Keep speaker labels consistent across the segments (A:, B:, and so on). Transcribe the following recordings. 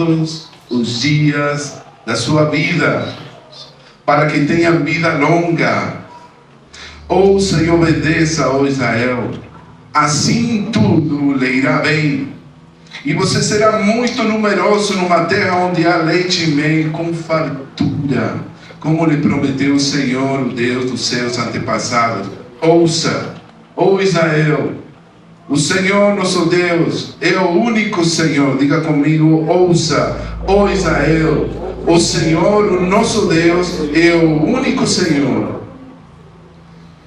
A: todos os dias da sua vida, para que tenha vida longa. Ouça e obedeça, ó Israel, assim tudo lhe irá bem, e você será muito numeroso numa terra onde há leite e mel com fartura, como lhe prometeu o Senhor, o Deus dos seus antepassados. Ouça, ó Israel, o Senhor nosso Deus é o único Senhor. Diga comigo: ouça, ó Israel, o Senhor, o nosso Deus, é o único Senhor.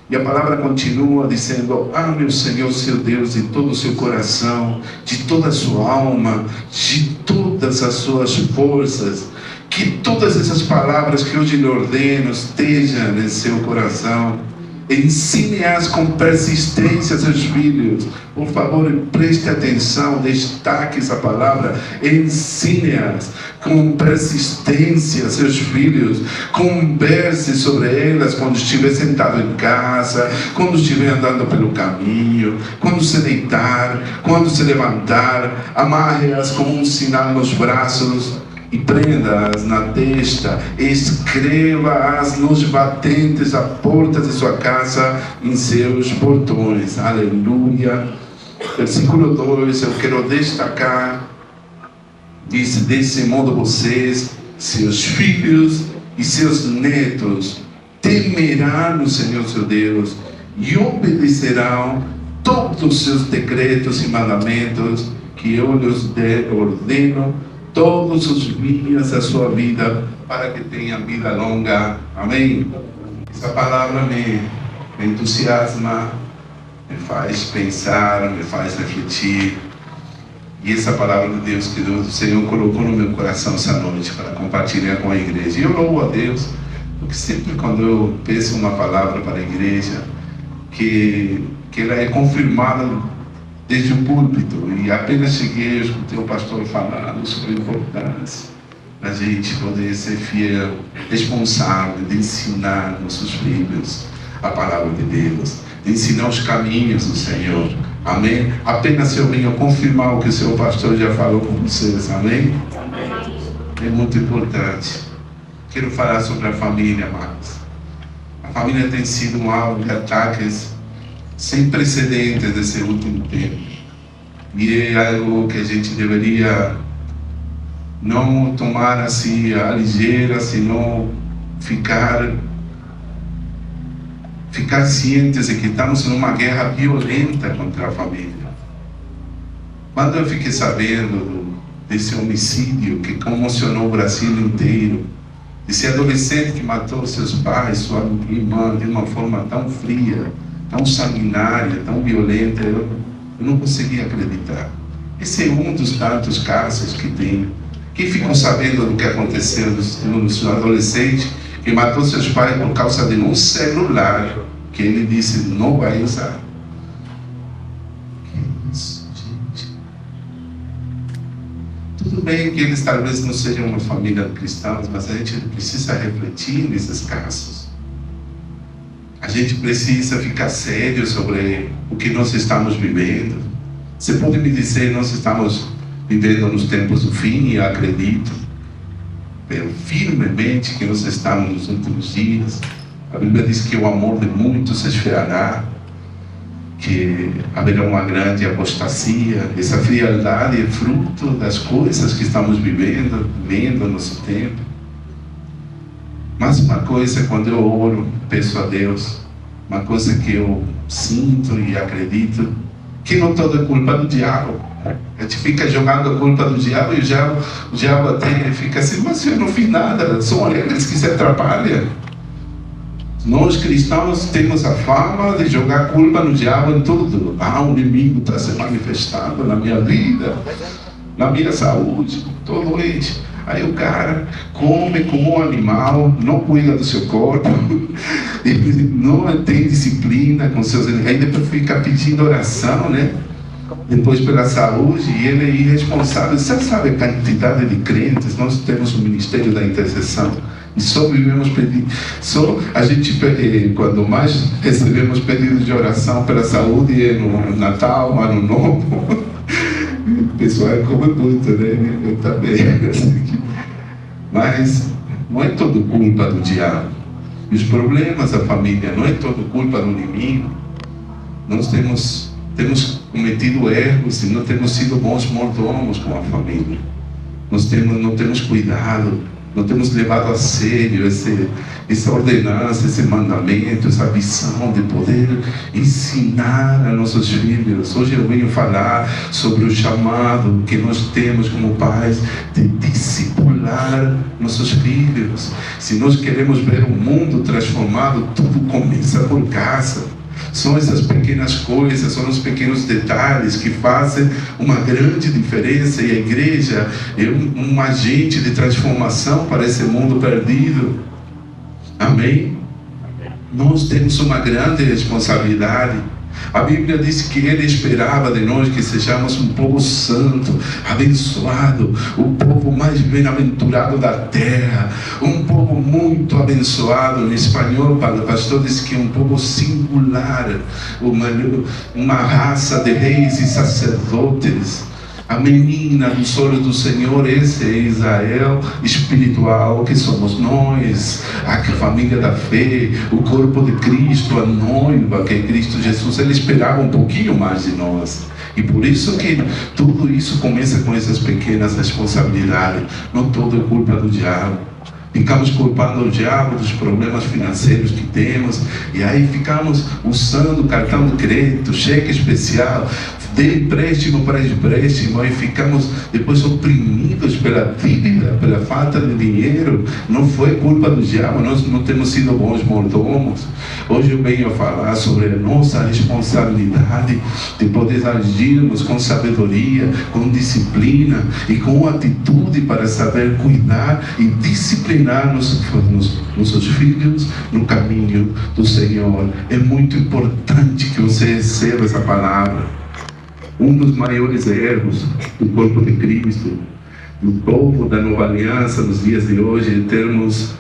A: E a palavra continua dizendo: ame o Senhor seu Deus de todo o seu coração, de toda a sua alma, de todas as suas forças. Que todas essas palavras que hoje lhe ordeno estejam em seu coração. Ensine-as com persistência a seus filhos. Por favor, preste atenção, destaque essa palavra. Ensine-as com persistência a seus filhos. Converse sobre elas quando estiver sentado em casa, quando estiver andando pelo caminho, quando se deitar, quando se levantar. Amarre-as como um sinal nos braços e prenda-as na testa, escreva-as nos batentes da porta de sua casa, em seus portões. Aleluia. Versículo 2, eu quero destacar, diz: desse modo vocês, seus filhos e seus netos temerão o Senhor seu Deus e obedecerão todos os seus decretos e mandamentos que eu lhes ordeno todos os dias da sua vida, para que tenha vida longa. Amém? Essa palavra me entusiasma, me faz pensar, me faz refletir. E essa palavra de Deus que o Senhor colocou no meu coração essa noite para compartilhar com a igreja. E eu louvo a Deus, porque sempre quando eu peço uma palavra para a igreja, que ela é confirmada desde o púlpito. E apenas cheguei, eu escutei o pastor falando sobre a importância da gente poder ser fiel, responsável de ensinar nossos filhos a palavra de Deus, de ensinar os caminhos do Senhor. Amém? Apenas eu venho confirmar o que o seu pastor já falou com vocês. Amém? Amém. É muito importante. Quero falar sobre a família, amados. A família tem sido um alvo de ataques sem precedentes desse último tempo. E é algo que a gente deveria não tomar assim à ligeira, senão ficar cientes de que estamos numa guerra violenta contra a família. Quando eu fiquei sabendo desse homicídio que comocionou o Brasil inteiro, desse adolescente que matou seus pais, sua irmã, de uma forma tão fria, tão sanguinária, tão violenta, eu não conseguia acreditar. Esse é um dos tantos casos que tem. Quem ficou sabendo do que aconteceu no adolescente que matou seus pais por causa de um celular que ele disse não vai usar? Que isso, gente? Tudo bem que eles talvez não sejam uma família cristã, mas a gente precisa refletir nesses casos. A gente precisa ficar sério sobre o que nós estamos vivendo. Você pode me dizer: nós estamos vivendo nos tempos do fim? E eu acredito firmemente que nós estamos nos últimos dias. A Bíblia diz que o amor de muitos se esfriará, que haverá uma grande apostasia. Essa frialdade é fruto das coisas que estamos vivendo no nosso tempo. Mas uma coisa, quando eu oro, peço a Deus, uma coisa que eu sinto e acredito, que não toda é culpa do diabo. A gente fica jogando a culpa do diabo e o diabo até fica assim: mas eu não fiz nada, são eles que se atrapalham. Nós cristãos temos a fama de jogar culpa no diabo em tudo. O inimigo está se manifestando na minha vida, na minha saúde, estou doente. Aí o cara come como um animal, não cuida do seu corpo, não tem disciplina com seus... Aí depois fica pedindo oração, né? Depois pela saúde, e ele é irresponsável. Você sabe a quantidade de crentes? Nós temos o Ministério da Intercessão e só vivemos pedindo, a gente, quando mais recebemos pedidos de oração pela saúde, é no Natal, Ano Novo. pessoal come muito, né? Eu também. Mas não é tudo culpa do diabo. E os problemas da família não é tudo culpa do inimigo. Nós temos cometido erros e não temos sido bons mordomos com a família. Não temos cuidado, não temos levado a sério essa ordenança, esse mandamento, essa visão de poder ensinar a nossos filhos. Hoje eu venho falar sobre o chamado que nós temos como pais de discipular nossos filhos. Se nós queremos ver o mundo transformado, tudo começa por casa. São essas pequenas coisas, são os pequenos detalhes que fazem uma grande diferença, e a igreja é um agente de transformação para esse mundo perdido. Amém? Nós temos uma grande responsabilidade. A Bíblia diz que Ele esperava de nós que sejamos um povo santo, abençoado, o povo mais bem-aventurado da terra, um povo muito abençoado. Em espanhol, o pastor diz que é um povo singular, uma raça de reis e sacerdotes. A menina dos olhos do Senhor, esse é Israel espiritual que somos nós, a família da fé, o corpo de Cristo, a noiva que é Cristo Jesus. Ele esperava um pouquinho mais de nós. E por isso que tudo isso começa com essas pequenas responsabilidades. Não tudo é culpa do diabo. Ficamos culpando o diabo dos problemas financeiros que temos, e aí ficamos usando cartão de crédito, cheque especial, de empréstimo para empréstimo, e ficamos depois oprimidos pela dívida, pela falta de dinheiro. Não foi culpa do diabo, nós não temos sido bons mordomos. Hoje eu venho a falar sobre a nossa responsabilidade de poder agirmos com sabedoria, com disciplina e com atitude para saber cuidar e disciplinar nossos filhos no caminho do Senhor. É muito importante que você receba essa palavra. Um dos maiores erros do corpo de Cristo, do povo da nova aliança nos dias de hoje, é termos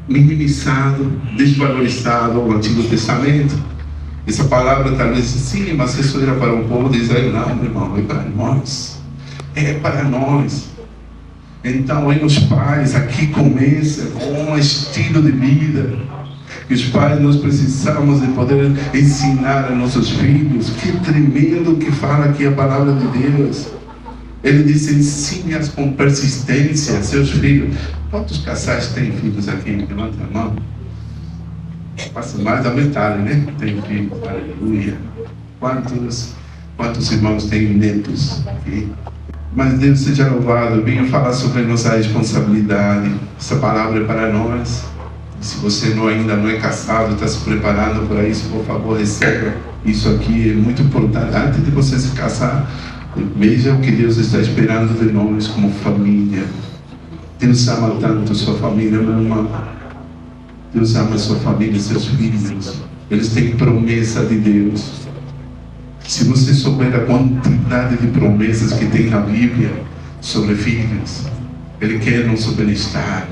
A: minimizado, desvalorizado o Antigo Testamento. Essa palavra talvez sim, mas isso era para o povo de Israel. Não, meu irmão, é para nós. É para nós. Então, aí os pais, aqui começa com um estilo de vida. Que os pais, nós precisamos de poder ensinar a nossos filhos. Que tremendo que fala aqui a palavra de Deus. Ele diz: ensine-as com persistência seus filhos. Quantos casais têm filhos aqui? Levanta a mão. Passa mais da metade, né? Tem filhos, aleluia. Quantos irmãos têm netos aqui? Mas Deus seja louvado. Eu venho falar sobre a nossa responsabilidade. Essa palavra é para nós. Se você ainda não é casado, está se preparando para isso, por favor, receba. Isso aqui é muito importante. Antes de você se casar, veja o que Deus está esperando de nós como família. Deus ama tanto a sua família, meu irmão. Deus ama a sua família, seus filhos. Eles têm promessa de Deus. Se você souber a quantidade de promessas que tem na Bíblia sobre filhos, Ele quer nosso bem-estar.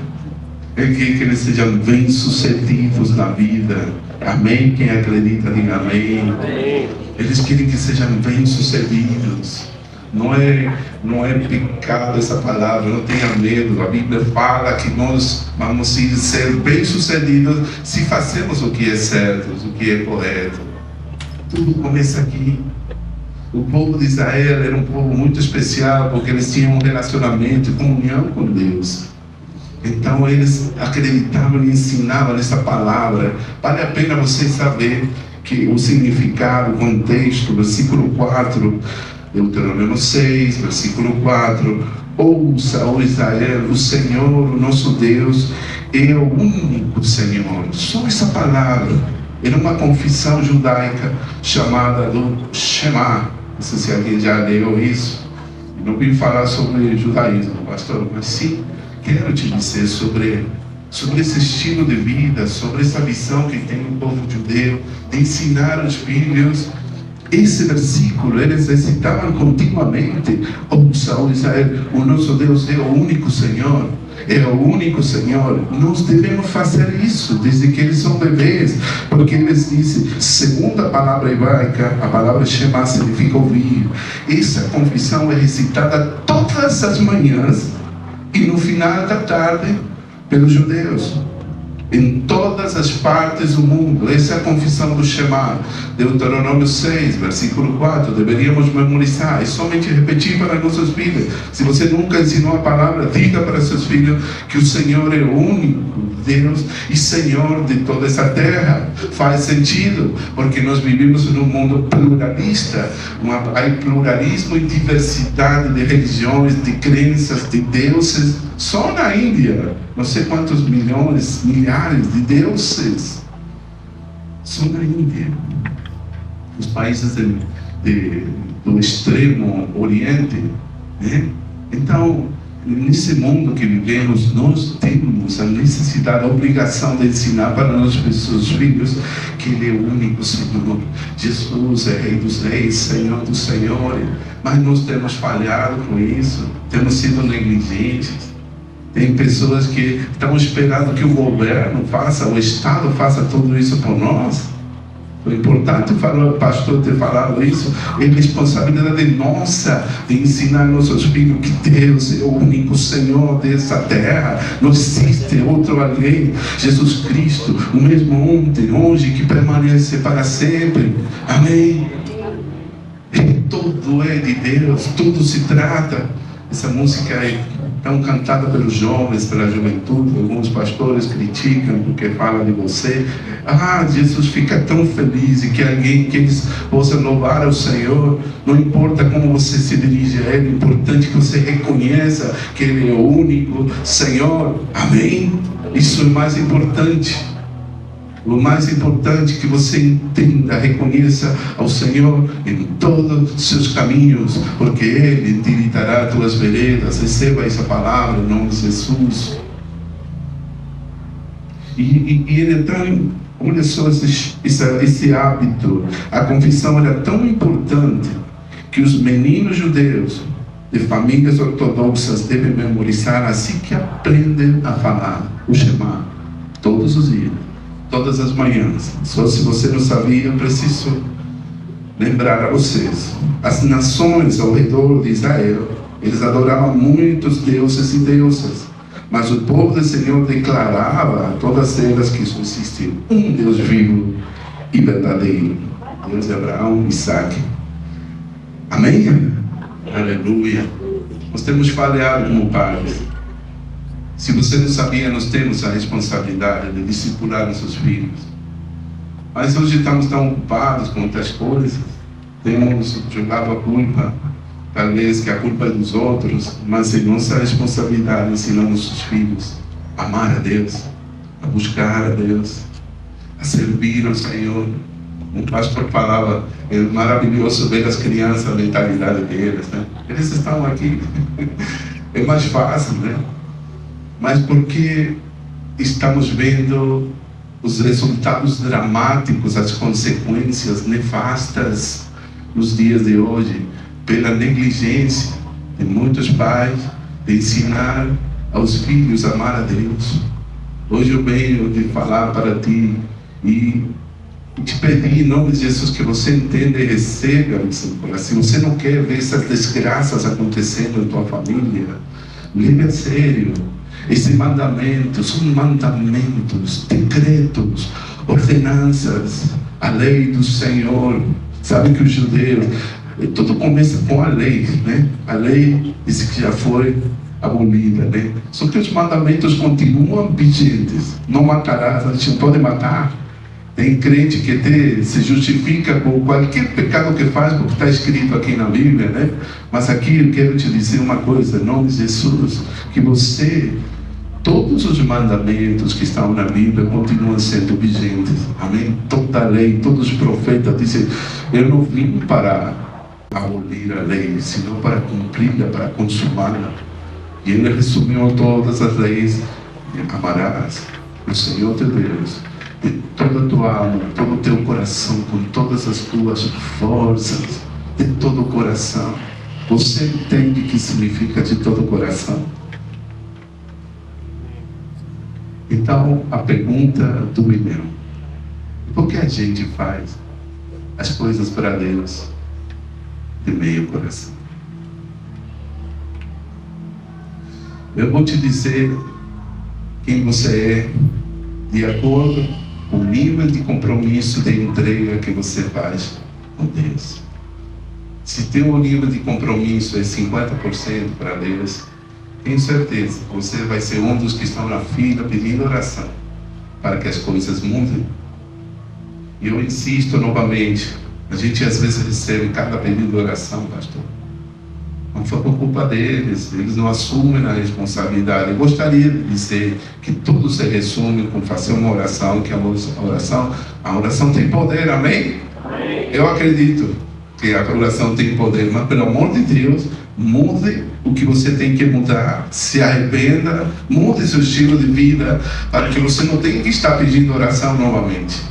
A: Ele quer que eles sejam bem-sucedidos na vida. Amém? Quem acredita, diga amém. Amém. Eles querem que sejam bem-sucedidos. Não é pecado essa palavra, não tenha medo. A Bíblia fala que nós vamos ser bem-sucedidos se fazemos o que é certo, o que é correto. Tudo começa aqui. O povo de Israel era um povo muito especial, porque eles tinham um relacionamento e comunhão com Deus. Então eles acreditavam e ensinavam essa palavra. Vale a pena você saber que o significado, o contexto. Versículo 4, Deuteronômio 6, versículo 4: ouça, ó Israel, o Senhor, o nosso Deus, é o único Senhor. Só essa palavra era uma confissão judaica chamada do Shema. Não sei se alguém já leu isso. Não vim falar sobre judaísmo, pastor, mas sim quero te dizer sobre esse estilo de vida, sobre essa visão que tem o povo judeu, de ensinar os filhos esse versículo eles recitavam continuamente. Ouça, ó Israel, o nosso Deus é o único Senhor. É o único Senhor. Nós devemos fazer isso desde que eles são bebês, porque eles dizem, segundo a palavra hebraica, a palavra Shema significa ouvir. Essa confissão é recitada todas as manhãs e no final da tarde pelos judeus, em todas as partes do mundo. Essa é a confissão do Shema. Deuteronômio 6, versículo 4. Deveríamos memorizar e somente repetir para nossos filhos. Se você nunca ensinou a palavra, diga para seus filhos que o Senhor é o único Deus e Senhor de toda essa terra. Faz sentido, porque nós vivimos num mundo pluralista. Há pluralismo e diversidade de religiões, de crenças, de deuses. Só na Índia, não sei quantos milhões, milhares de deuses. Só na Índia. Os países do extremo oriente, né? Então, nesse mundo que vivemos, nós temos a necessidade, a obrigação de ensinar para nossos filhos que Ele é o único Senhor. Jesus é Rei dos Reis, Senhor dos Senhores. Mas nós temos falhado com isso, temos sido negligentes. Tem pessoas que estão esperando que o governo faça, o Estado faça tudo isso por nós. Foi importante o pastor ter falado isso. É responsabilidade nossa de ensinar nossos filhos que Deus é o único Senhor dessa terra. Não existe outro alguém. Jesus Cristo, o mesmo ontem, hoje, que permanece para sempre. Amém. E tudo é de Deus, tudo se trata. Essa música é tão cantada pelos jovens, pela juventude. Alguns pastores criticam porque fala de você. Jesus fica tão feliz e que alguém, que eles possam louvar ao Senhor. Não importa como você se dirige a Ele, é importante que você reconheça que Ele é o único Senhor. Amém? Isso é o mais importante. O mais importante é que você entenda, reconheça ao Senhor em todos os seus caminhos, porque Ele endireitará as tuas veredas. Receba essa palavra em nome de Jesus. E Ele é tão, olha só esse hábito. A confissão era tão importante que os meninos judeus de famílias ortodoxas devem memorizar assim que aprendem a falar o Shema todos os dias. Todas as manhãs. Só se você não sabia, eu preciso lembrar a vocês. As nações ao redor de Israel, eles adoravam muitos deuses e deusas. Mas o povo do Senhor declarava a todas elas que só existia um Deus vivo e verdadeiro. Deus de Abraão, Isaac. Amém? Aleluia. Nós temos falhado como pais. Se você não sabia, nós temos a responsabilidade de discipular nossos filhos. Mas hoje estamos tão ocupados com outras coisas. Temos jogado a culpa, talvez que a culpa é dos outros, mas é nossa responsabilidade ensinar nossos filhos a amar a Deus, a buscar a Deus, a servir ao Senhor. Um pastor falava, é maravilhoso ver as crianças, a mentalidade deles, né? Eles estão aqui, é mais fácil, né? Mas porque estamos vendo os resultados dramáticos, as consequências nefastas nos dias de hoje, pela negligência de muitos pais de ensinar aos filhos a amar a Deus. Hoje eu venho de falar para ti e te pedir em nome de Jesus que você entenda e receba no seu coração. Se você não quer ver essas desgraças acontecendo em tua família, leve a sério. Esse mandamento, são mandamentos, decretos, ordenanças, a lei do Senhor. Sabe que os judeus, tudo começa com a lei, né? A lei diz que já foi abolida, né? Só que os mandamentos continuam vigentes. Não matarás, a gente não pode matar. Tem crente que se justifica por qualquer pecado que faz, porque está escrito aqui na Bíblia, né? Mas aqui eu quero te dizer uma coisa, em nome de Jesus, que você, todos os mandamentos que estão na Bíblia continuam sendo vigentes. Amém? Toda a lei, todos os profetas dizem, eu não vim para abolir a lei, senão para cumpri-la, para consumá-la. E ele resumiu todas as leis. Amarás o Senhor teu Deus de toda a tua alma, todo o teu coração, com todas as tuas forças, de todo o coração. Você entende o que significa de todo o coração? Então, a pergunta do milhão: por que a gente faz as coisas para Deus de meio coração? Eu vou te dizer quem você é de acordo com o nível de compromisso, de entrega que você faz com Deus. Se teu nível de compromisso é 50% para Deus, tenho certeza que você vai ser um dos que estão na fila pedindo oração para que as coisas mudem. E eu insisto novamente, a gente às vezes recebe cada pedido de oração, pastor. Não foi por culpa deles, eles não assumem a responsabilidade. Eu gostaria de dizer que tudo se resume com fazer uma oração, que a oração tem poder, amém? Amém. Eu acredito que a oração tem poder, mas pelo amor de Deus, mude o que você tem que mudar, se arrependa, mude seu estilo de vida, para que você não tenha que estar pedindo oração novamente.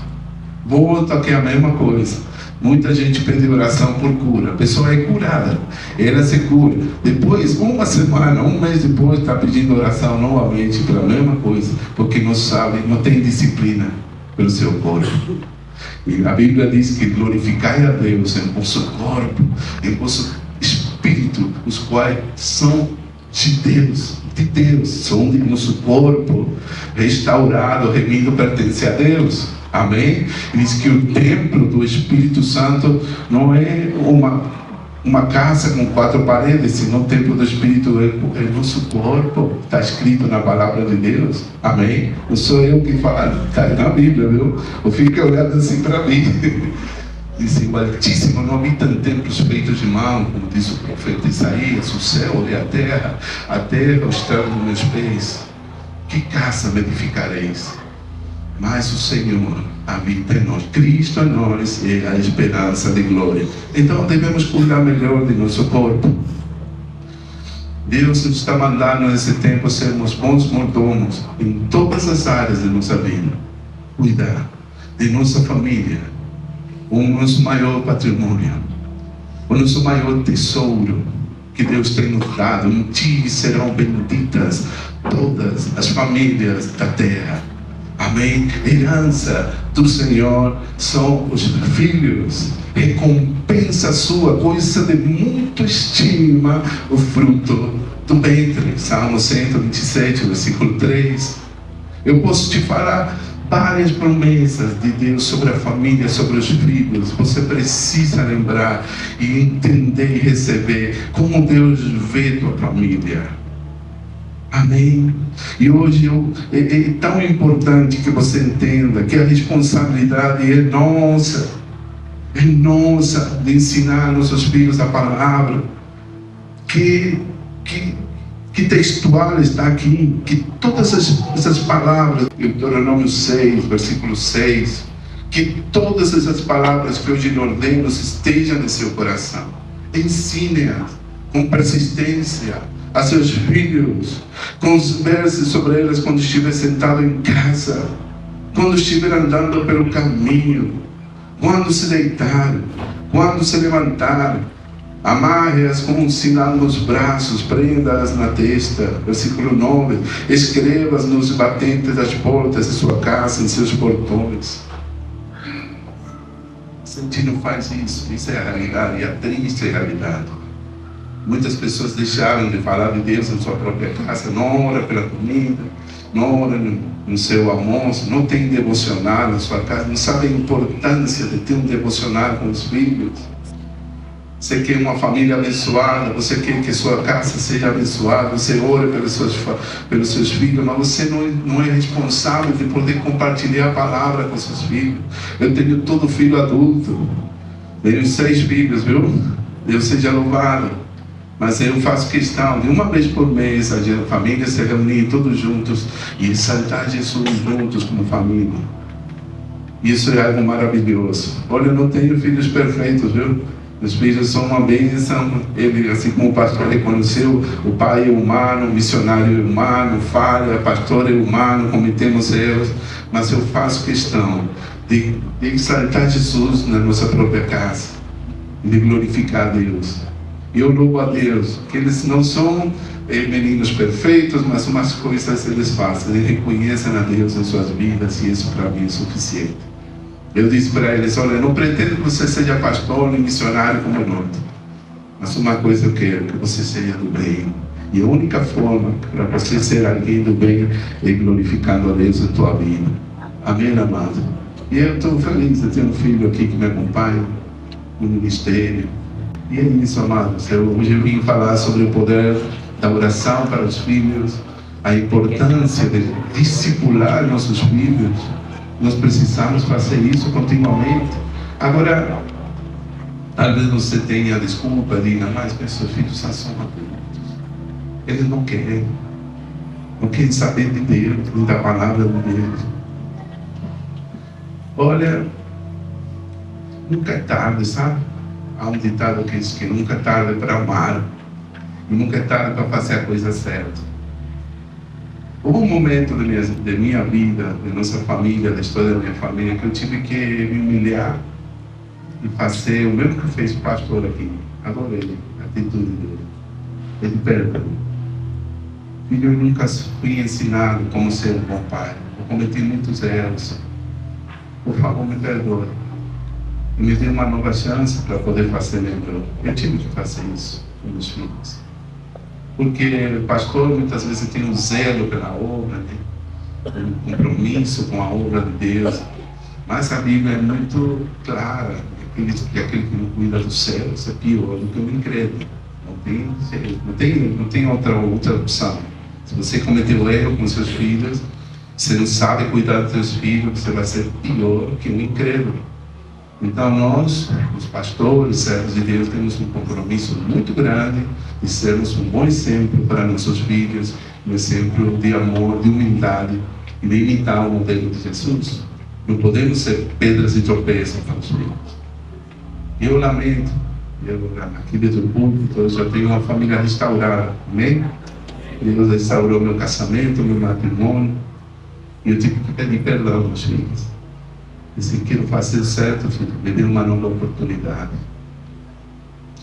A: Volta que é a mesma coisa. Muita gente pede oração por cura, a pessoa é curada, ela se cura. Depois, uma semana, um mês depois, está pedindo oração novamente pela mesma coisa, porque não sabe, não tem disciplina pelo seu corpo. E a Bíblia diz que glorificai a Deus em vosso corpo, em vosso espírito, os quais são de Deus, são de nosso corpo, restaurado, remido, pertence a Deus. Amém? Diz que o templo do Espírito Santo não é uma casa com 4 paredes, senão o templo do Espírito é o nosso corpo. Está escrito na palavra de Deus. Amém? Não sou eu que falo, está na Bíblia, viu? Eu fico olhando assim para mim. Diz: o Altíssimo não habita em templos feitos de mão, como diz o profeta Isaías. O céu e a terra o estrado dos meus pés. Que casa me edificareis? Mas o Senhor habita em nós. Cristo em nós é a esperança de glória. Então devemos cuidar melhor de nosso corpo. Deus nos está mandando nesse tempo sermos bons mordomos em todas as áreas de nossa vida. Cuidar de nossa família, o nosso maior patrimônio, o nosso maior tesouro que Deus tem nos dado. Em ti serão benditas todas as famílias da terra. Amém? Herança do Senhor são os filhos, recompensa sua, coisa de muito estima, o fruto do ventre. Salmo 127, versículo 3. Eu posso te falar várias promessas de Deus sobre a família, sobre os filhos. Você precisa lembrar e entender e receber como Deus vê tua família. Amém? E hoje é tão importante que você entenda que a responsabilidade é nossa de ensinar nossos filhos a palavra. Que textual está aqui, que todas essas palavras, Deuteronômio 6, versículo 6, que todas essas palavras que hoje lhe ordeno estejam no seu coração. Ensine-as com persistência a seus filhos, converse sobre elas quando estiver sentado em casa, quando estiver andando pelo caminho, quando se deitar, quando se levantar. Amarre-as como um sinal nos braços, prenda-as na testa. Versículo 9. Escreva-as nos batentes das portas de sua casa, em seus portões. Se a gente não faz isso, isso é a realidade, e a triste realidade. Muitas pessoas deixaram de falar de Deus na sua própria casa, não ora pela comida, não ora no seu almoço, não tem devocional na sua casa, não sabe a importância de ter um devocional com os filhos. Você quer uma família abençoada, você quer que sua casa seja abençoada, você ora pelos seus filhos, mas você não é responsável de poder compartilhar a palavra com seus filhos. Eu tenho todo filho adulto, tenho 6 filhos, viu? Deus seja louvado. Mas eu faço questão de uma vez por mês a família se reunir todos juntos e exaltar Jesus juntos como família. Isso é algo maravilhoso. Olha, eu não tenho filhos perfeitos, viu? Os filhos são uma bênção. Ele, assim como o pastor reconheceu, o pai é humano, o missionário é humano, falha, o pastor é humano, cometemos erros, mas eu faço questão de exaltar Jesus na nossa própria casa, de glorificar a Deus. E eu louvo a Deus, que eles não são meninos perfeitos, mas umas coisas eles fazem, eles reconhecem a Deus em suas vidas, e isso para mim é suficiente. Eu disse para eles: olha, eu não pretendo que você seja pastor nem missionário como eu, mas uma coisa eu quero, que você seja do bem. E a única forma para você ser alguém do bem é glorificando a Deus em tua vida. Amém, amado? E eu estou feliz, eu tenho um filho aqui que me acompanha no ministério. E é isso, amados. Hoje eu vim falar sobre o poder da oração para os filhos, a importância de discipular nossos filhos. Nós precisamos fazer isso continuamente. Agora, talvez você tenha desculpa, diga: mas seus filhos são adultos. Eles não querem saber de Deus, nem da palavra de Deus. Olha, nunca é tarde, sabe? Há um ditado que diz que nunca é tarde para amar, e nunca é tarde para fazer a coisa certa. Houve um momento de minha vida, de nossa família, da história da minha família, que eu tive que me humilhar e fazer o mesmo que fez o pastor aqui. Adorei a atitude dele. Ele perdão. Filho, eu nunca fui ensinado como ser um bom pai. Eu cometi muitos erros. Por favor, me perdoe. E me dê uma nova chance para poder fazer melhor. Eu tive que fazer isso com meus filhos. Porque o pastor muitas vezes tem um zelo pela obra, né? Um compromisso com a obra de Deus. Mas a Bíblia é muito clara, que aquele que não cuida do céu é pior do que o incrédulo. Não tem outra opção. Se você cometeu erro com seus filhos, você não sabe cuidar dos seus filhos, você vai ser pior que o incrédulo. Então nós, os pastores, servos de Deus, temos um compromisso muito grande de sermos um bom exemplo para nossos filhos, um exemplo de amor, de humildade, e de imitar o modelo de Jesus. Não podemos ser pedras de tropeço para os filhos. Eu lamento, aqui dentro do púlpito, eu já tenho uma família restaurada, amém? Deus restaurou meu casamento, meu matrimônio, e eu tive que pedir perdão aos filhos. Se quero fazer certo, filho, me dê uma nova oportunidade.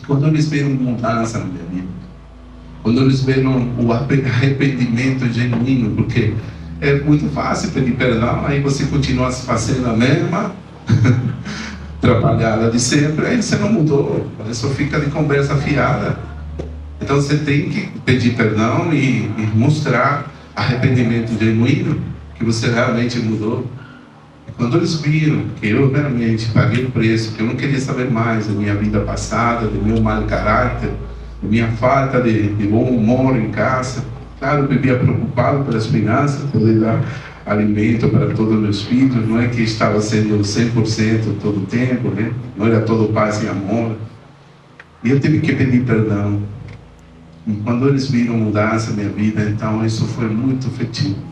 A: Quando eles veem mudança na minha vida, quando eles veem o arrependimento genuíno, porque é muito fácil pedir perdão, aí você continua fazendo a mesma trabalhada de sempre, aí você não mudou, aí só fica de conversa fiada. Então você tem que pedir perdão e mostrar arrependimento genuíno, que você realmente mudou. Quando eles viram que eu realmente paguei o preço, que eu não queria saber mais da minha vida passada, do meu mau caráter, da minha falta de bom humor em casa, claro, eu vivia preocupado pelas finanças, poder dar alimento para todos os meus filhos, não é que estava sendo 100% todo o tempo, né? Não era todo paz e amor. E eu tive que pedir perdão. E quando eles viram mudança na minha vida, então isso foi muito efetivo.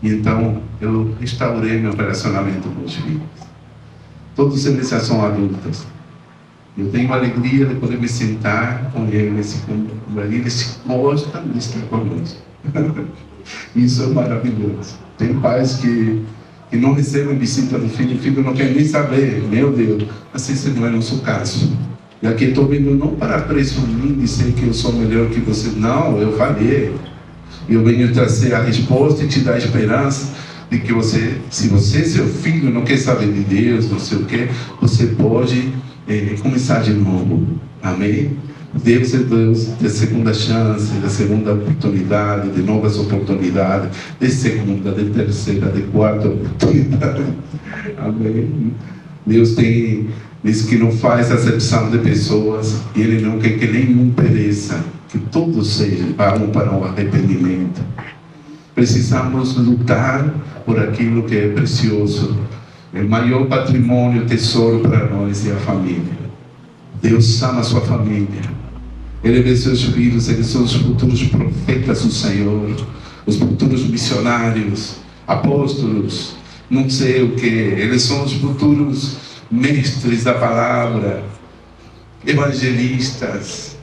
A: E então eu restaurei meu relacionamento com os filhos. Todos eles já são adultos. Eu tenho a alegria de poder me sentar com eles, eles gostam de estar conosco. Isso é maravilhoso. Tem pais que não recebem visita do filho, o filho não quer nem saber. Meu Deus, assim esse não é nosso caso. E aqui estou vindo não para presumir, dizer que eu sou melhor que você. Não, eu falhei. Eu venho trazer a resposta e te dar a esperança de que você, se você, seu filho, não quer saber de Deus, não sei o que, você pode começar de novo. Amém? Deus é Deus de segunda chance, de segunda oportunidade, de novas oportunidades, de segunda, de terceira, de quarta oportunidade. Amém? Deus diz que não faz acepção de pessoas e Ele não quer que nenhum pereça, que todos vão para o arrependimento. Precisamos lutar por aquilo que é precioso. O maior patrimônio, tesouro para nós é a família. Deus ama a sua família. Ele vê seus filhos, eles são os futuros profetas do Senhor, os futuros missionários, apóstolos, não sei o que. Eles são os futuros mestres da palavra. evangelistas.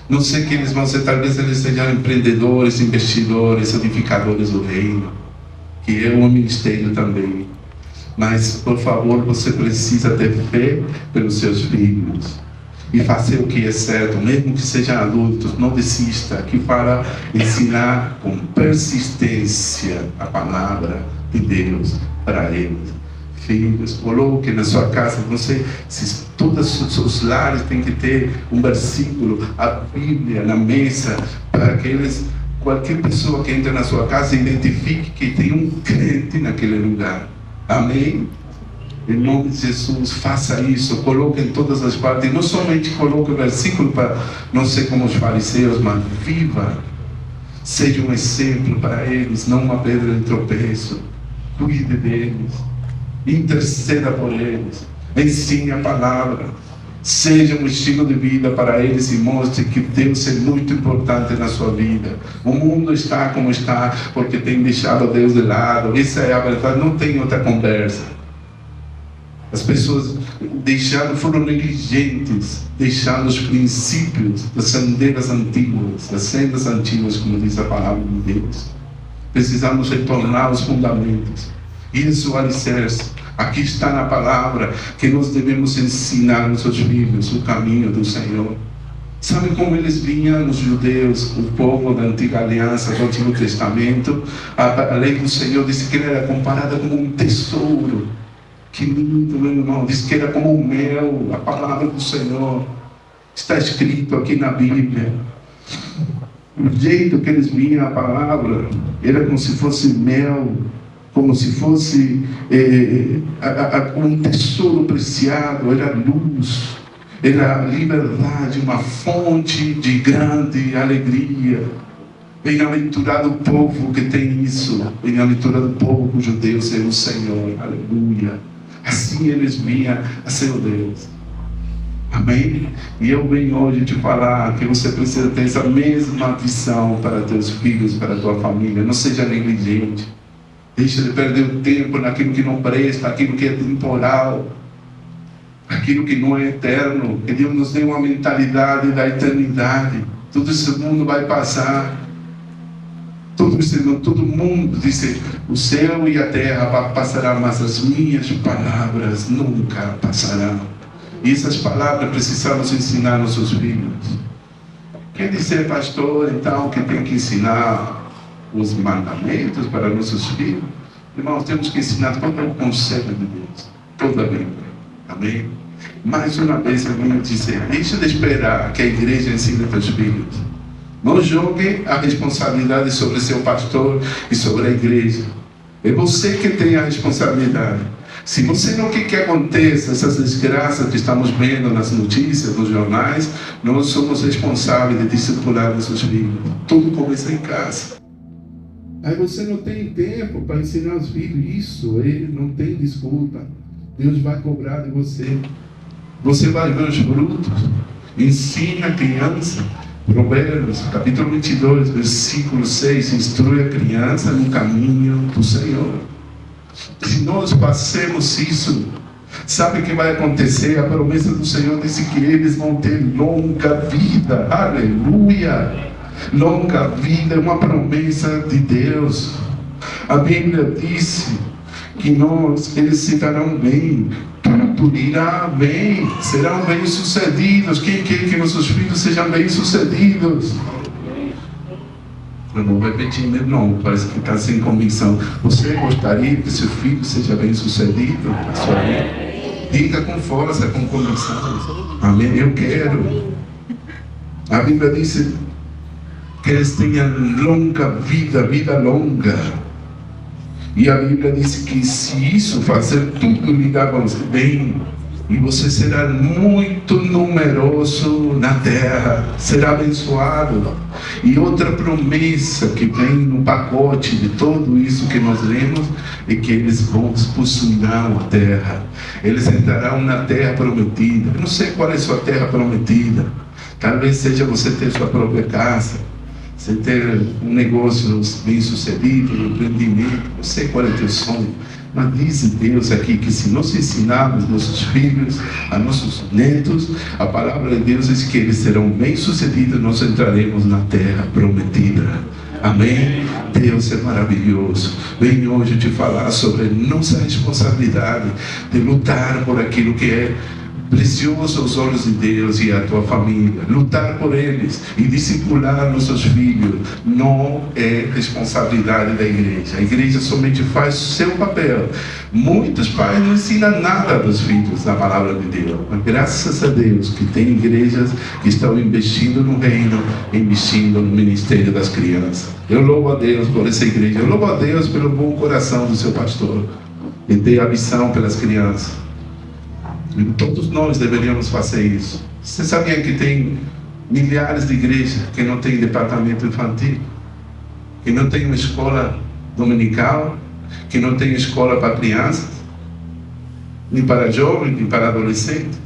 A: Não sei que eles vão ser, talvez eles sejam empreendedores, investidores, edificadores do reino, que é um ministério também. Mas, por favor, você precisa ter fé pelos seus filhos e fazer o que é certo, mesmo que sejam adultos. Não desista, aqui para ensinar com persistência a palavra de Deus para eles. Filhos, coloque na sua casa, não sei se todos os seus lares têm que ter um versículo, a Bíblia na mesa, para que eles, qualquer pessoa que entre na sua casa, identifique que tem um crente naquele lugar. Amém? Em nome de Jesus, faça isso, coloque em todas as partes, não somente coloque o versículo para, não ser como os fariseus, mas viva, seja um exemplo para eles, não uma pedra de tropeço. Cuide deles, interceda por eles, ensine a palavra, seja um estilo de vida para eles e mostre que Deus é muito importante na sua vida. O mundo está como está porque tem deixado Deus de lado. Essa é a verdade, não tem outra conversa. As pessoas foram negligentes, deixando os princípios das sendas antigas, como diz a palavra de Deus. Precisamos retornar aos fundamentos. Isso é o alicerce. Aqui está na palavra que nós devemos ensinar aos nossos filhos o caminho do Senhor. Sabe como eles vinham, os judeus, o povo da antiga aliança, do Antigo Testamento? A lei do Senhor disse que ele era comparada como um tesouro. Que lindo, meu irmão. Diz que era como o mel, a palavra do Senhor. Está escrito aqui na Bíblia. O jeito que eles vinham a palavra era como se fosse mel, como se fosse um tesouro preciado, era luz, era liberdade, uma fonte de grande alegria. Bem-aventurado o povo que tem isso, bem-aventurado o povo judeu ser o Senhor, aleluia. Assim eles vinham a seu Deus. Amém? E eu venho hoje te falar que você precisa ter essa mesma visão para teus filhos, para a tua família. Não seja negligente. Deixa de perder o tempo naquilo que não presta, aquilo que é temporal, aquilo que não é eterno. Que Deus nos dê uma mentalidade da eternidade. Todo esse mundo vai passar. Todo mundo disse, o céu e a terra passarão, mas as minhas palavras nunca passarão. E essas palavras precisamos ensinar aos nossos filhos. Quer dizer, pastor, então, que tem que ensinar os mandamentos para nossos filhos? Irmãos, temos que ensinar todo o conselho de Deus, toda a Bíblia. Amém? Mais uma vez eu venho dizer, deixa de esperar que a igreja ensine teus filhos. Não jogue a responsabilidade sobre seu pastor e sobre a igreja. É você que tem a responsabilidade. Se você não quer que aconteça essas desgraças que estamos vendo nas notícias, nos jornais, nós somos responsáveis de discipular nossos filhos. Tudo começa em casa. Aí você não tem tempo para ensinar os filhos isso, ele não tem desculpa. Deus vai cobrar de você. Você vai ver os frutos. Ensina a criança. Provérbios, capítulo 22, versículo 6, instrui a criança no caminho do Senhor. Se nós fazemos isso, sabe o que vai acontecer? A promessa do Senhor disse que eles vão ter longa vida. Aleluia! Longa vida é uma promessa de Deus. A Bíblia disse que eles se darão bem, tudo irá bem, serão bem-sucedidos. Quem quer que nossos filhos sejam bem-sucedidos? Eu não vou repetir, não, parece que está sem convicção. Você gostaria que seu filho seja bem-sucedido na sua vida? Diga com força, com convicção. Amém? Eu quero. A Bíblia diz que eles tenham longa vida, vida longa. E a Bíblia diz que se isso fazer, tudo lhe dá bem. E você será muito numeroso na terra, será abençoado. E outra promessa que vem no pacote de tudo isso que nós lemos é que eles possuirão a terra. Eles entrarão na terra prometida. Eu não sei qual é a sua terra prometida. Talvez seja você ter sua própria casa, você ter um negócio bem sucedido, um empreendimento. Não sei qual é o teu sonho. Mas diz Deus aqui que se nós ensinarmos nossos filhos, a nossos netos, a palavra de Deus diz que eles serão bem-sucedidos, nós entraremos na terra prometida. Amém? Deus é maravilhoso. Venho hoje te falar sobre nossa responsabilidade de lutar por aquilo que é precioso aos olhos de Deus e a tua família. Lutar por eles e discipular nossos filhos não é responsabilidade da igreja. A igreja somente faz o seu papel. Muitos pais não ensinam nada dos filhos da palavra de Deus. Mas graças a Deus que tem igrejas que estão investindo no reino, investindo no ministério das crianças. Eu louvo a Deus por essa igreja. Eu louvo a Deus pelo bom coração do seu pastor. E ter a missão pelas crianças. E todos nós deveríamos fazer isso. Você sabia que tem milhares de igrejas que não tem departamento infantil, que não tem uma escola dominical, que não tem escola para crianças, nem para jovens, nem para adolescentes?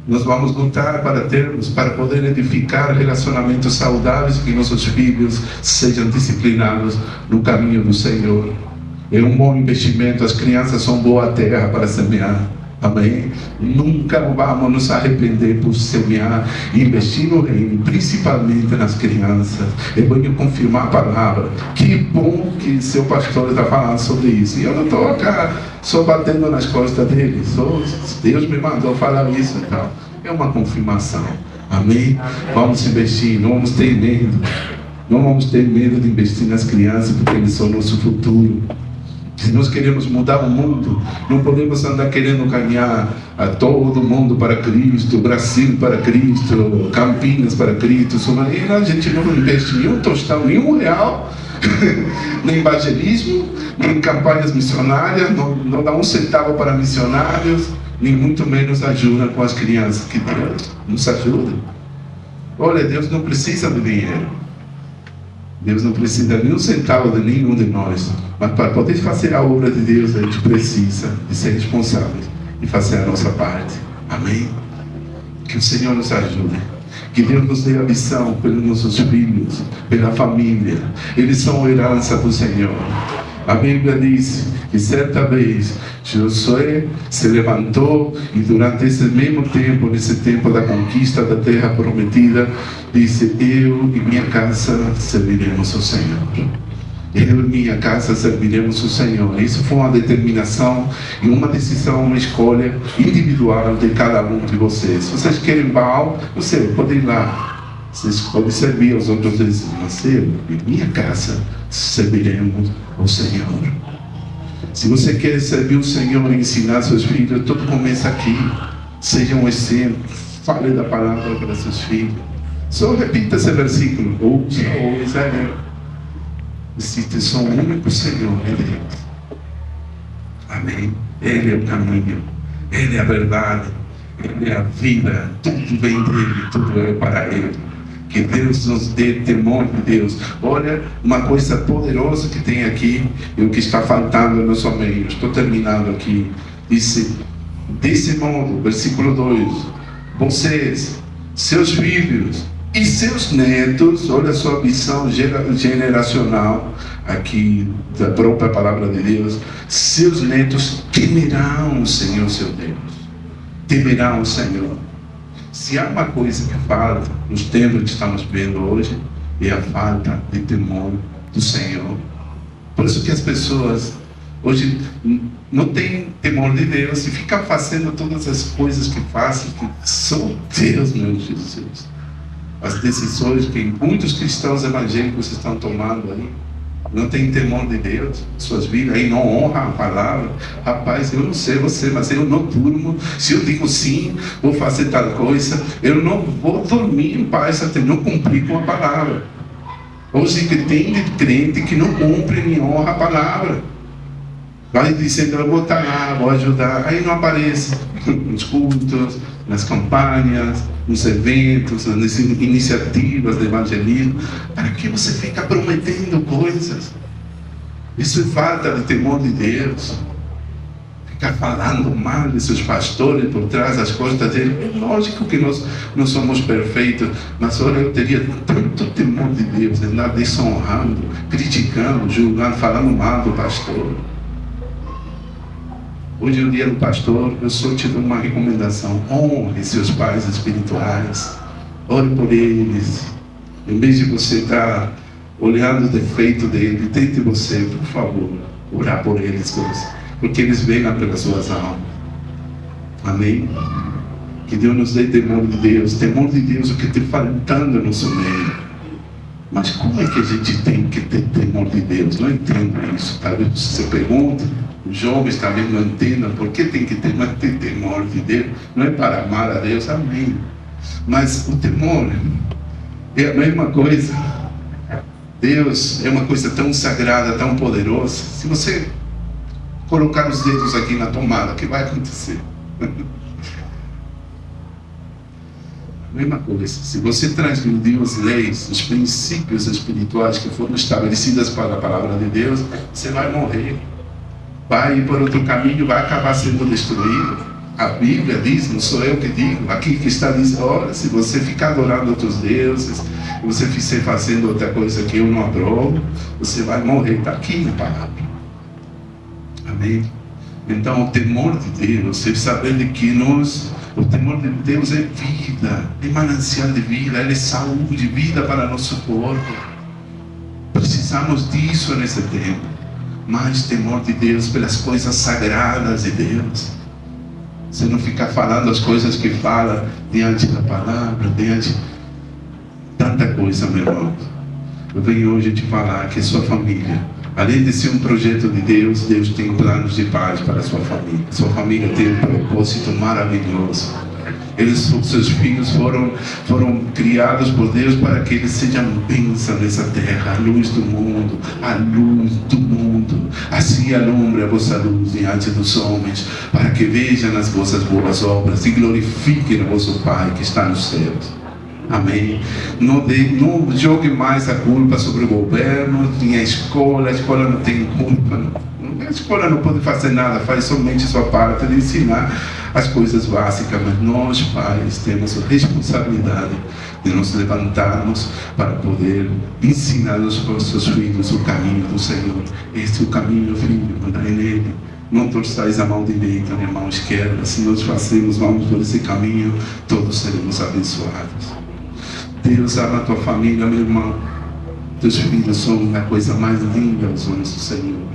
A: Nós vamos lutar para poder edificar relacionamentos saudáveis, que nossos filhos sejam disciplinados no caminho do Senhor. É um bom investimento. As crianças são boa terra para semear. Amém? Nunca vamos nos arrepender por semear e investir no reino, principalmente nas crianças. Eu vou confirmar a palavra. Que bom que seu pastor está falando sobre isso. E eu não estou aqui só batendo nas costas dele. Deus me mandou falar isso. Então, é uma confirmação. Amém? Vamos investir, não vamos ter medo. Não vamos ter medo de investir nas crianças, porque eles são nosso futuro. Se nós queremos mudar o mundo, não podemos andar querendo ganhar a todo mundo para Cristo, Brasil para Cristo, Campinas para Cristo. A gente não investe nenhum tostão, nenhum real, nem evangelismo, nem campanhas missionárias, não dá um centavo para missionários, nem muito menos ajuda com as crianças. Que Deus nos ajude. Olha, Deus não precisa de dinheiro. Deus não precisa de nenhum centavo de nenhum de nós. Mas para poder fazer a obra de Deus, a gente precisa de ser responsável e fazer a nossa parte. Amém? Que o Senhor nos ajude. Que Deus nos dê a visão pelos nossos filhos, pela família. Eles são herança do Senhor. A Bíblia diz que certa vez Josué se levantou e durante esse mesmo tempo, nesse tempo da conquista da terra prometida, disse: eu e minha casa serviremos ao Senhor. Eu e minha casa serviremos ao Senhor. Isso foi uma determinação e uma decisão, uma escolha individual de cada um de vocês. Se vocês querem Baal, você pode ir lá. Vocês podem servir aos outros deuses, mas eu e minha casa serviremos ao Senhor. Se você quer servir o Senhor e ensinar seus filhos, tudo começa aqui. Seja um exemplo. Fale da palavra para seus filhos. Só repita esse versículo. Ouça, Israel. Existe só um único Senhor, é Deus. Amém? Ele é o caminho. Ele é a verdade. Ele é a vida. Tudo vem dele. Tudo é para Ele. Que Deus nos dê temor de Deus. Olha, uma coisa poderosa que tem aqui e o que está faltando no nosso meio. Estou terminando aqui. Disse, desse modo, versículo 2: vocês, seus filhos e seus netos, olha a sua visão generacional aqui da própria palavra de Deus. Seus netos temerão o Senhor, seu Deus. Temerão o Senhor. Se há uma coisa que falta nos tempos que estamos vendo hoje, é a falta de temor do Senhor. Por isso que as pessoas hoje não têm temor de Deus e ficam fazendo todas as coisas que fazem, que só Deus, meu Jesus. As decisões que muitos cristãos evangélicos estão tomando aí, não tem temor de Deus, suas vidas, aí não honram a palavra. Rapaz, eu não sei você, mas eu não durmo. Se eu digo sim, vou fazer tal coisa, eu não vou dormir em paz até não cumprir com a palavra. Hoje tem crente que não cumpre nem honra a palavra. Vai dizendo, eu vou estar lá, vou ajudar, aí não aparece nos cultos, nas campanhas, nos eventos, nas iniciativas de evangelismo. Para que você fica prometendo coisas? Isso é falta de temor de Deus. Ficar falando mal de seus pastores por trás das costas dele. É lógico que nós não somos perfeitos, mas olha, eu teria tanto temor de Deus, de andar desonrando, criticando, julgando, falando mal do pastor. Hoje é o dia do pastor. Eu só te dou uma recomendação: honre seus pais espirituais, ore por eles. Em vez de você estar olhando o defeito dele, tente você, por favor, orar por eles, porque eles veem pelas suas almas. Amém? Que Deus nos dê temor de Deus. Temor de Deus é o que está faltando no nosso meio. Mas como é que a gente tem que ter temor de Deus? Não entendo isso. Talvez você pergunte, os jovens também não entendam por que tem que ter temor de Deus. Não é para amar a Deus, amém. Mas o temor é a mesma coisa. Deus é uma coisa tão sagrada, tão poderosa. Se você colocar os dedos aqui na tomada, o que vai acontecer? Mesma coisa. Se você transgredir as leis, os princípios espirituais que foram estabelecidos para a palavra de Deus, você vai morrer. Vai ir por outro caminho, vai acabar sendo destruído. A Bíblia diz, não sou eu que digo, aqui que está dizendo: olha, se você ficar adorando outros deuses, se você fizer fazendo outra coisa que eu não aprovo, você vai morrer. Está aqui na palavra. Amém? Então, o temor de Deus é saber de que o temor de Deus é vida, é manancial de vida, ele é saúde, vida para nosso corpo. Precisamos disso nesse tempo. Mais temor de Deus pelas coisas sagradas de Deus. Você não ficar falando as coisas que fala diante da palavra, diante de tanta coisa, meu irmão. Eu venho hoje te falar que sua família, além de ser um projeto de Deus, Deus tem planos de paz para a sua família. Sua família tem um propósito maravilhoso. Seus filhos foram criados por Deus para que eles sejam bênção nessa terra, a luz do mundo, a luz do mundo. Assim alumbre a vossa luz diante dos homens, para que vejam as vossas boas obras e glorifiquem o vosso Pai que está nos céus. Amém? Não jogue mais a culpa sobre o governo, nem a escola não tem culpa. A escola não pode fazer nada, faz somente sua parte de ensinar as coisas básicas, mas nós, pais, temos a responsabilidade de nos levantarmos para poder ensinar aos nossos filhos o caminho do Senhor. Este é o caminho, filho, andai nele. Não torçais a mão direita nem a mão esquerda. Se nós vamos por esse caminho, todos seremos abençoados. Deus ama a tua família, meu irmão. Teus filhos são a coisa mais linda aos olhos do Senhor.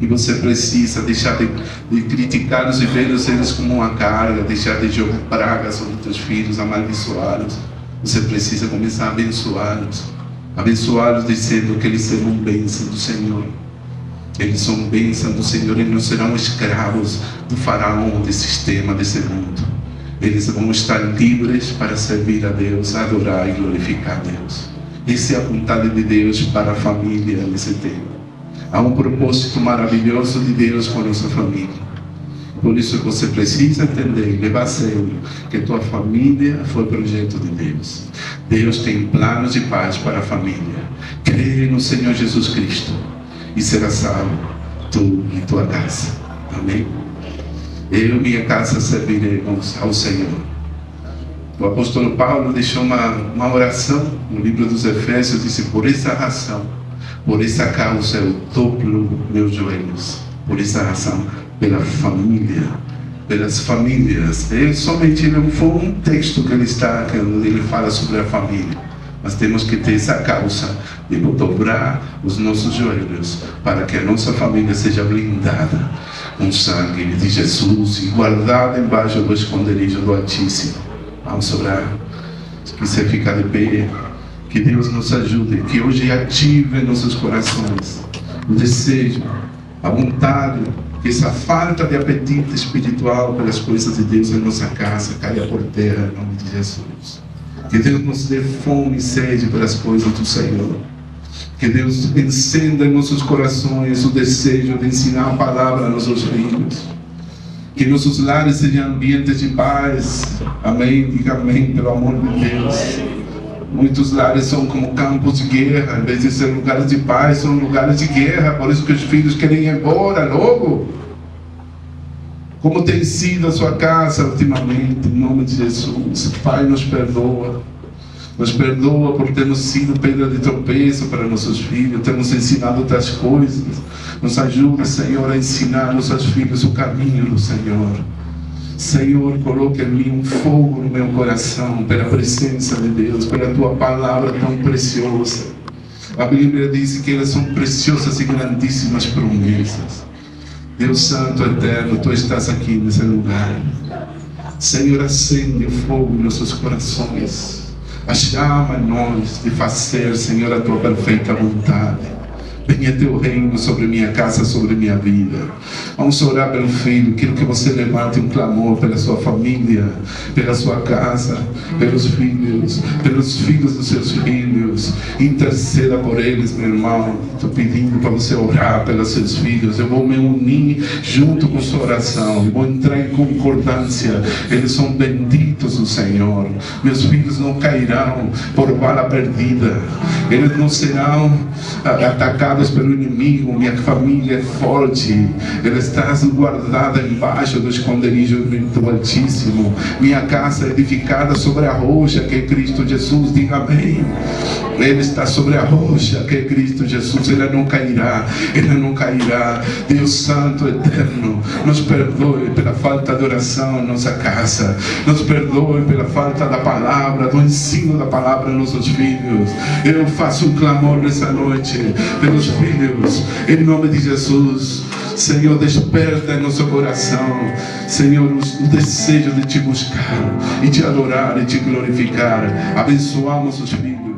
A: E você precisa deixar de criticá-los e vê-los eles como uma carga, deixar de jogar pragas sobre teus filhos, amaldiçoá-los. Você precisa começar a abençoá-los. Abençoá-los dizendo que eles serão bênção do Senhor. Eles são bênção do Senhor e não serão escravos do faraó, desse sistema, desse mundo. Eles vão estar livres para servir a Deus, adorar e glorificar a Deus. Essa é a vontade de Deus para a família nesse tempo. Há um propósito maravilhoso de Deus com a nossa família. Por isso você precisa entender e levar a sério que tua família foi projeto de Deus. Deus tem planos de paz para a família. Crê no Senhor Jesus Cristo e será salvo tu e tua casa. Amém? Eu e minha casa serviremos ao Senhor. O apóstolo Paulo deixou uma oração no livro dos Efésios, disse: por essa razão, por essa causa eu dobro meus joelhos. Por essa razão, pela família, pelas famílias. Somente não foi um texto que onde ele fala sobre a família. Mas temos que ter essa causa de dobrar os nossos joelhos para que a nossa família seja blindada com o sangue de Jesus e guardada embaixo do esconderijo do Altíssimo. Vamos orar. Se quiser ficar de pé, que Deus nos ajude, que hoje ative em nossos corações o desejo, a vontade, que essa falta de apetite espiritual pelas coisas de Deus em nossa casa caia por terra em nome de Jesus. Que Deus nos dê fome e sede pelas coisas do Senhor. Que Deus encenda em nossos corações o desejo de ensinar a palavra aos nossos filhos. Que nossos lares sejam ambientes de paz. Amém. Diga amém, pelo amor de Deus. Muitos lares são como campos de guerra. Em vez de ser lugares de paz, são lugares de guerra. Por isso que os filhos querem ir embora logo. Como tem sido a sua casa ultimamente, em nome de Jesus. Pai, nos perdoa. Nos perdoa por termos sido pedra de tropeço para nossos filhos, termos ensinado outras coisas. Nos ajuda, Senhor, a ensinar nossos filhos o caminho do Senhor. Senhor, coloque em mim um fogo no meu coração pela presença de Deus, pela Tua palavra tão preciosa. A Bíblia diz que elas são preciosas e grandíssimas promessas. Deus Santo, Eterno, Tu estás aqui nesse lugar. Senhor, acende o fogo em nossos corações. Chama nós de fazer, Senhor, a Tua perfeita vontade. Venha Teu reino sobre minha casa, sobre minha vida. Vamos orar pelo filho. Quero que você levante um clamor pela sua família, pela sua casa, pelos filhos dos seus filhos. Interceda por eles, meu irmão. Estou pedindo para você orar pelos seus filhos. Eu vou me unir junto com sua oração. Eu vou entrar em concordância. Eles são benditos do Senhor. Meus filhos não cairão por bala perdida. Eles não serão atacados pelo inimigo. Minha família é forte. Ela está guardada embaixo do esconderijo do Altíssimo. Minha casa é edificada sobre a rocha que é Cristo Jesus. Diga amém. Ele está sobre a rocha que é Cristo Jesus. Ela não cairá. Ela não cairá. Deus Santo, Eterno, nos perdoe pela falta de oração em nossa casa. Nos perdoe pela falta da palavra, do ensino da palavra aos nossos filhos. Eu faço um clamor nessa noite pelos filhos, em nome de Jesus. Senhor, desperta em nosso coração, Senhor, o desejo de Te buscar e Te adorar e Te glorificar. Abençoamos os filhos.